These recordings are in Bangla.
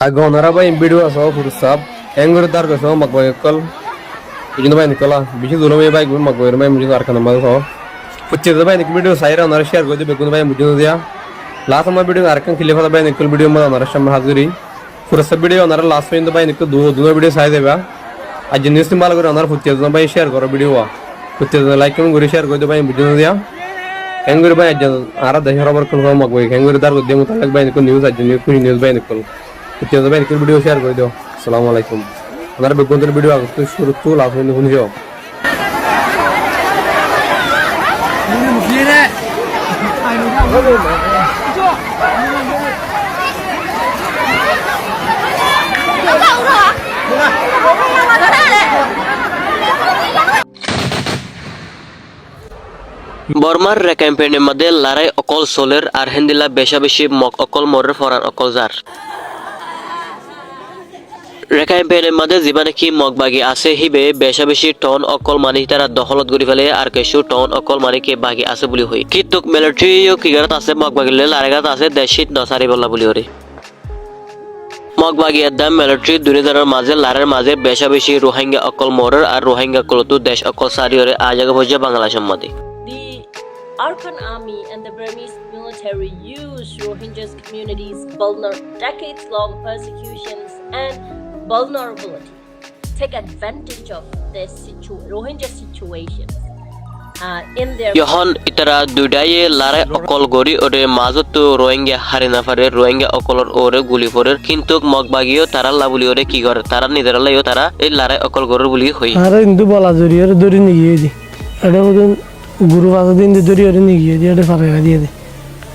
Agonara by video of Sab, Anger Dargaso, Magoyakal, Inova Nicola, which is Ulome by Good Magoy, Arkanama. Which is the by the video Siren or share with the Begunva Mujudia. Last of my video Arkan Kilifa by Nicol video on Rasham Hazuri. For a subvideo on our last in the by Nicol do video Saideva. A genius Malago on our foot by share or video. Which is like him Gurishar go to by Mujudia. Anger by Ara the Hero Magoy, Anger Dargo Demutak by Nicol News at the News by Nicol. It is a very good video share video. Assalamu alaikum. Another big video to shoot two laughs in the video. বর্মার ক্যাম্পেইনের মধ্যে লড়াই অকল সোলের আর হিন্দিলা বেশাবেশি মক অকল মরের ফরান অকল জার ক্যাম্পেইনের মধ্যে জীবনে কি মগবাগি আছে হিবে বেশাবেশি টন অকল মানি তারা দখলত গরি ফেলে আর কিছু টন অকল মানি কে বাগি আছে বলি হই কিতুক মিলিটারিও কিগারাত আছে মগবাগিলে লড়াইগাত আছে দেশিত নসারি বলা বলি হরে মগবাগি একদম মিলিটারি দুনিয়ার মাঝে লড়াইয়ের মাঝে বেশাবেশি রোহিঙ্গা অকল মরের আর রোহিঙ্গা কলতু দেশ অকল সারি হরে আজাগে ভোজে বাংলাদেশের মধ্যে Arkan army and the Burmese military used Rohingyas communities' decades-long persecutions and vulnerability to take advantage of this Rohingya situation in their. Yohan itara dudaye lare okol gori ore mazoto Rohingya harina fare Rohingya okolor ore guli forer kintuk mogbagio tara labuli ore ki gore tara nideralayo tara ei lare okol goror buli hoi. Ara indu bala jori ore dori ni yedi. Ada udun Guru was in the Duri or Nigi, the Fara,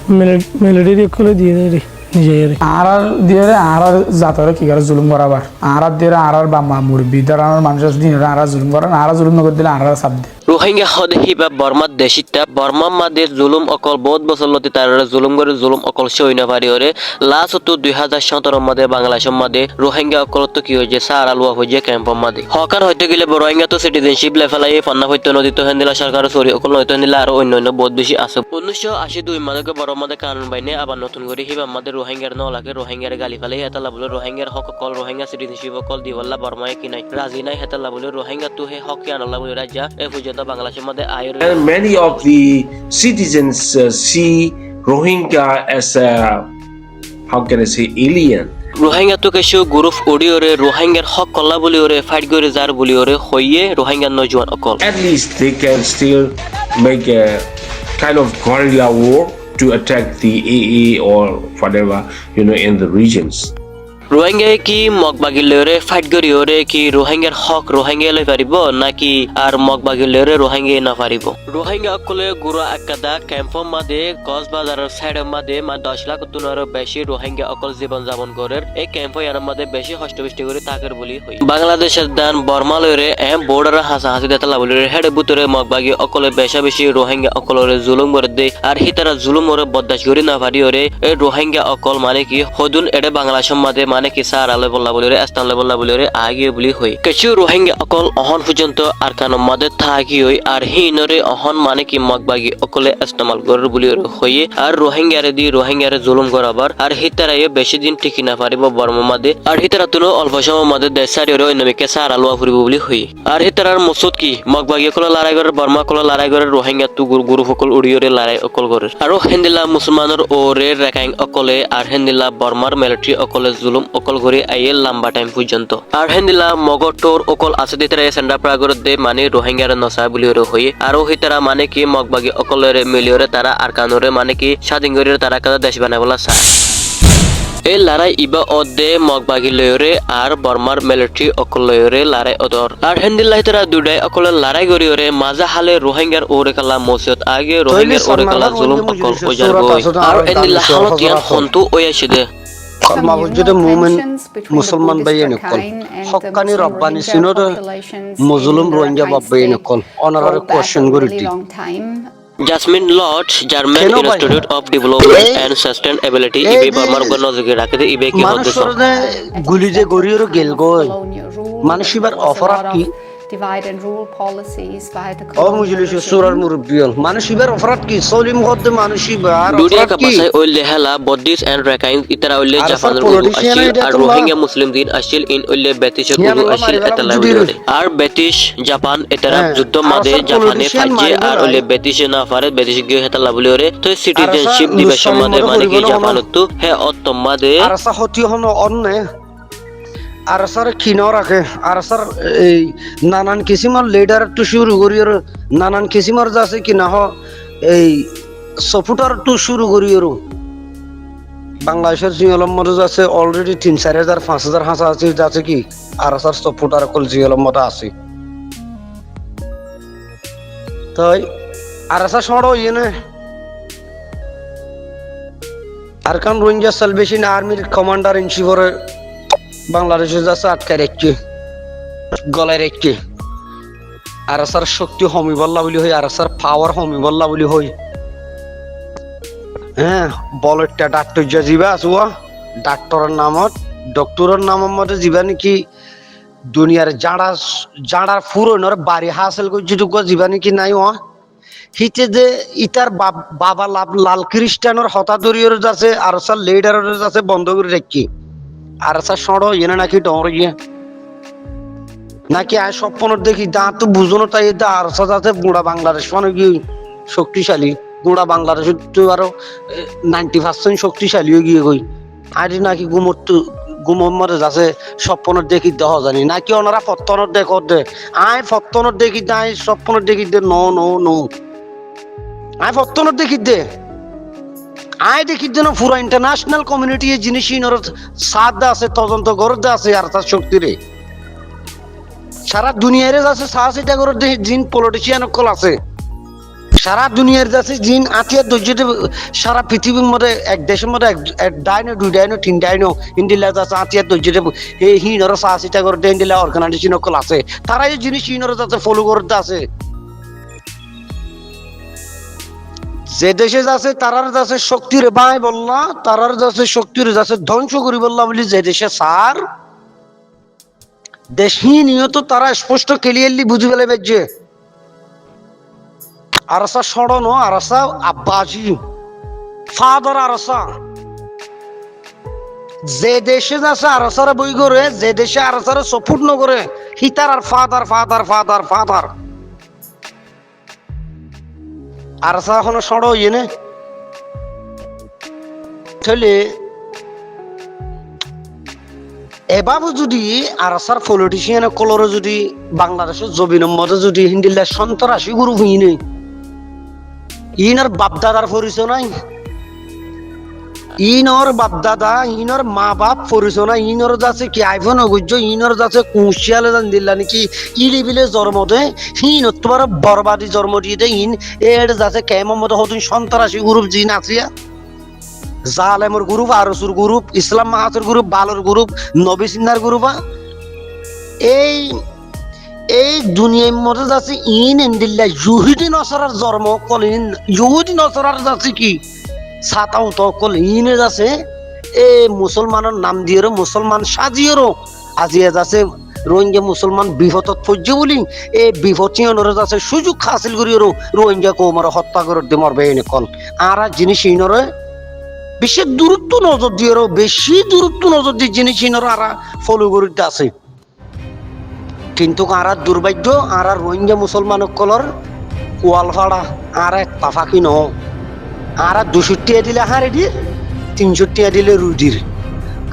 Melody Colody, Niger. Ara, dear Ara Zataraki, Zulum Warabar. Ara, dear Ara Bama, Murbi, there are Manchas, Ara Zulum, Ara Zulum, Ara Sabde. Rohingya হদে হিবা বর্মার দেশিতা বর্মা মাদের জুলুম অকল বহুত বছর লতি তার জুলুম করে জুলুম অকল সইনা পারি ওরে লাস্ট 2017 মধ্যে বাংলাদেশের মধ্যে রোহিঙ্গা অকল তো কি হইছে সারা লওয়া হইছে ক্যাম্প মধ্যে হকার হইতে গেলে রোহিঙ্গা তো সিটিজেনশিপ লেফালাই পান্না হইতে নদী তো হেন্দিলা সরকার সরি অকল হইতে নিলা আর অন্যান্য বহুত বেশি আছে 1982 মধ্যে বর্মাতে কানুন বাইনে আবার নতুন করে হিবা আমাদের রোহিঙ্গার নলাকে রোহিঙ্গার গালি ফালাই হেতালা বলে রোহিঙ্গার হক অকল রোহিঙ্গা সিটিজেনশিপ অকল দিওয়াল্লা বর্মায় কি নাই রাজি নাই হেতালা বলে রোহিঙ্গা তো হে হক কি আনলা বলে রাজা এ And many of the citizens see Rohingya as a, how can I say, alien. Rohingya তো কিছু গ্রুপ ওডি ওরে রোহিঙ্গার হক কল্লা বলি ওরে ফাইট করে যার বলি ওরে হইয়ে রোহিঙ্গার নজওয়ান অকল At least they can still make a kind of guerrilla war to attack the AA or whatever, in the regions. Rohingya কি মগবাগিলে ওরে ফাইট করি ওরে কি রোহিঙ্গার হক রোহিঙ্গা লই পারিব নাকি আর মগবাগিলে ওরে রোহিঙ্গা না পারিব রোহিঙ্গা অকলে গুরু একাদা ক্যাম্পের মধ্যে কক্সবাজারের সাইডের মধ্যে 10 লাখ তুনার বেশি রোহিঙ্গা অকল জীবন যাপন করে এই ক্যাম্পের মধ্যে বেশি হস্তবিষ্টি করে তাকের বলি হই বাংলাদেশের দান বর্মা লইরে বর্ডার হাসি দেতলা বলি হেড বুতরে মগবাগি অকলে বেশি রোহিঙ্গা অকলরে জুলুম করে দে আর হিতারা জুলুম ওরে বদাস করি না পারি ওরে এই রোহিঙ্গা অকল মানে কি হদুন এডে বাংলাদেশের মধ্যে মানে কি সারা লেভেল বলি রে স্থান লেভেল বলি রে আগে বলি হই কিছু রোহিঙ্গা অকল অহন পর্যন্ত আর কানো মধ্যে থাকি হই আর হিনরে অহন মানে কি মগবাগি অকলে ইস্তেমাল করে বলি রে হই আর রোহিঙ্গারে দি রোহিঙ্গারে জুলুম করাবার আর হিতারাই বেশি দিন টিকি না পারিব বর্মা মধ্যে আর হিতারা তুনো অল্প সময় মধ্যে দেশারি রে অন্যমিকে সারা লওয়া ফুরিব বলি হই আর হিতারার মকসদ কি মগবাগি অকল লড়াই করে বর্মা অকল লড়াই করে রোহিঙ্গা তু গুরু অকল উড়িয়রে লড়াই অকল করে আর হিন্দিলা মুসলমানের ওরে রেখাইং অকলে আর হিন্দিলা বর্মার মিলিটারি অকলে জুলুম অকল করে আইয়ে লম্বা টাইম পর্যন্ত আর হিন্দিলা মগটোর অকল আছে দিতরা সেন্ডা প্রাগর দে মানে রোহিঙ্গার নসা বলি রে হই আর হিতারা মানে কি মগবাগি অকলরে মিলিয়রে তারা আর কানুরে মানে কি স্বাধীন করে তারা কাদা দেশ বানাবলা চায় এই লড়াই ইবা অদে মগবাগি লয়রে আর বর্মার মিলিটারি অকল লয়রে লড়াই অদর আর হিন্দিলা হিতারা দুডাই অকল লড়াই করি ওরে মাজা হালে রোহিঙ্গার ওরে কালা মসজিদ আগে রোহিঙ্গার ওরে কালা জুলুম অকল ওজার বই আর হিন্দিলা হালত ইয়ান খন্তু ওয়াইছে দে মাবুজুদে মুমিন মুসলমান বাইনে কল হক্কানি রব্বানি সিনোদ মুজলুম রোহিঙ্গা বাইনে কল অনারারি কোশ্চেন গরিটি Jasmin Lorch German Institute of Development and Sustainability ইবে বর্মার গণযোগে রাখতে ইবে কি হচ্ছে মানুষরে গুলি যে গরিয়র গেল গই মানুষিবার অফার কি divide and rule policies by the ও মুজলিস সুরার মুরব্বিয়ল মানুষ ইবার অপরাধ কি সলিম গদ্দে মানুষ ইবার Dunia অপরাধ ka কি pasai oile hela Buddhist and Rakhine itara oile Ar Japan sar guru politician ashil ida ar tullah. Rohingya Muslim din ashil in oile British Yan guru Allah ashil mari bala etala judir. oile ar British Japan etara Eh, juddho ar made sar Japan politician fajje mari ar bala. oile British na fare British ge etala boli ore to citizenship sar dibeshon Lusami made modo mane ki poribono Japan hono. tu he ottom made আর সা হতি হনো অন্নে আর সার খিনো রাখে আর সার এই নানান কিসিমর লিডার টু শুরু করিওর নানান কিসিমর যাচ্ছে কি না হ এই সফুটার টু শুরু করিওর বাংলাদেশের জিওলম মতো যাচ্ছে অলরেডি 3-4 হাজার 5,000 হাসা আছে যাচ্ছে কি আর সার সফুটার কল জিওলম মতো আছে তাই আর সা সড়ো ইনে আরকান রোহিঙ্গা সালভেশন আর্মির কমান্ডার ইন চিফরে বাংলাদেশে যাচ্ছে আটকায় রেখে গলায় রেখে আর স্যার শক্তি হমি বল্লা বলি হই আর স্যার পাওয়ার হমি বল্লা বলি হই হ্যাঁ বলটা ডাক্তার যা জিবা আসুয়া ডাক্তারের নামত ডক্টরের নামের মধ্যে জিবা নাকি দুনিয়ার জাড়ার ফুরনের বাড়ি হাসিল করছি টুকু জিবা নাকি নাই ও হিতে যে ইতার বাবা লাল খ্রিস্টানের হতাদরীয় যাচ্ছে আর স্যার লিডারের যাচ্ছে বন্ধ করে রেখি আর স্যার সড়ো এনে নাকি ডর ইয়ে নাকি আর স্বপ্নের দেখি দা তো বুঝনো তাই দা আর স্যার যাচ্ছে বুড়া বাংলাদেশ মানে কি শক্তিশালী বুড়া বাংলাদেশ তো আরো 90% শক্তিশালী হয়ে গিয়ে গই আর নাকি গুমর মরে যাচ্ছে স্বপ্নের দেখি দেহ জানি নাকি ওনারা ফত্তনের দেখো দে আয় ফত্তনের দেখি দে আয় স্বপ্নের দেখি দে নো নো নো আয় ফত্তনের দেখি দে আয় দেখি দেন পুরো ইন্টারন্যাশনাল কমিউনিটি এই জিনিস সাথ আছে তদন্ত করতে আছে আর তার শক্তি রে সারা দুনিয়ারে আছে সাহসিটা করে জিন পলিটিশিয়ান কল আছে সারা দুনিয়ার যাচ্ছে জিন আতিয়া দৈর্যতে সারা পৃথিবীর মধ্যে এক দেশের মধ্যে এক ডাইনো 2 ডাইনো 3 ডাইনো ইন্ডিয়া যাচ্ছে আতিয়া দৈর্যতে এই হিনর সাহসিটা করে ইন্ডিয়া অর্গানাইজেশন কল আছে তারা এই জিনিস হিনর যাচ্ছে ফলো করতে আছে যে দেশে যাচ্ছে তারার যাচ্ছে শক্তির বাই বললা তারার যাচ্ছে শক্তির যাচ্ছে ধ্বংস করি বললা বলি যে দেশে সার দেশহীন নিয়ত তারা স্পষ্ট ক্লিয়ারলি বুঝে ফেলে বেজে আরসা সড়ন আরসা আব্বাজি ফাদার আরসা যে দেশে যাচ্ছে আরসারা বই করে যে দেশে আরসারা সপোর্ট ন করে হিতার আর ফাদার ফাদার ফাদার ফাদার আর এখনো সড়ো ইয়ে তাহলে এভাবে যদি আর সার পলিটিশিয়ান কলরে যদি বাংলাদেশের জমিনের মধ্যে যদি হিন্দিল্লা সন্ত্রাসী গুরু হইনি ইনার বাপদাদার পরিচয় নাই ইনর বাপদাদা ইনর মা বাপ পরিচয় নাই ইনর যাচ্ছে কি আইফোন অগুজ্য ইনর যাচ্ছে কুশিয়ালে জান দিল্লা নাকি ইলি বিলে জন্ম দে হিন তোমার বরবাদি জন্ম দিয়ে দে ইন এর যাচ্ছে কেমন মতো হতুন সন্ত্রাসী গ্রুপ জিন আসিয়া জালেমর গ্রুপ আরসুর গ্রুপ ইসলাম মাহাতুর গ্রুপ বালর গ্রুপ নবী সিন্নার গ্রুপ এই দুনিয়ার মধ্যে যাচ্ছে ইন ইন্দিল্লা ইহুদি নসরার জন্ম কলিন ইহুদি নসরার যাচ্ছে কি সাতাও তো কল ইনে যাচ্ছে এ মুসলমানের নাম দিয়ে মুসলমান সাজিয়েরও আজিয়া যাচ্ছে রোহিঙ্গা মুসলমান বিপদত পড়ছে বলি এই বিপদ চিহ্নরে যাচ্ছে সুযোগ হাসিল করিও রোহিঙ্গা কৌমার হত্যা করে দে মরবে এনে কল আর জিনিস ইনরে বেশি দূরত্ব নজর দিয়ে বেশি দূরত্ব নজর দিয়ে জিনিস ইনরে আর ফলো করিতে আছে কিন্তু আর দুর্ভাগ্য আর রোহিঙ্গা মুসলমান কলর ওয়াল ফাড়া আর একটা ফাঁকি ন আর 200 টাকা দিলে হারে দিয়ে 300 টাকা দিলে রুদির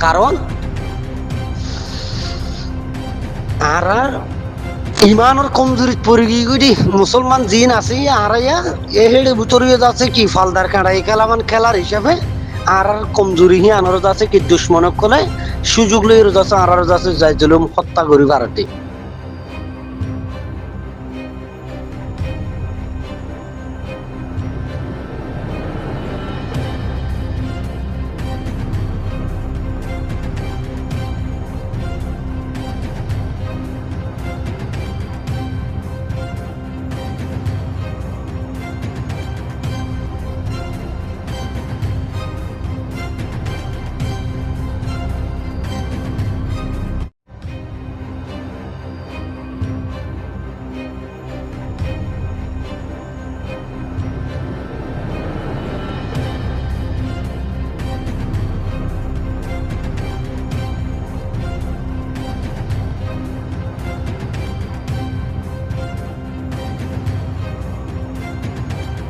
কারণ আর ইমানের কমজোরি পড়ে গিয়ে মুসলমান জিন আছে আর এ হেড়ে ভিতরে যাচ্ছে কি ফালদার কাঁড়া এই খেলামান খেলার হিসাবে আর কমজোরি আনারও যাচ্ছে কি দুশ্মনক কলে সুযোগ লইয়ে যাচ্ছে আর যাচ্ছে যাই জলম হত্যা করি ভারতে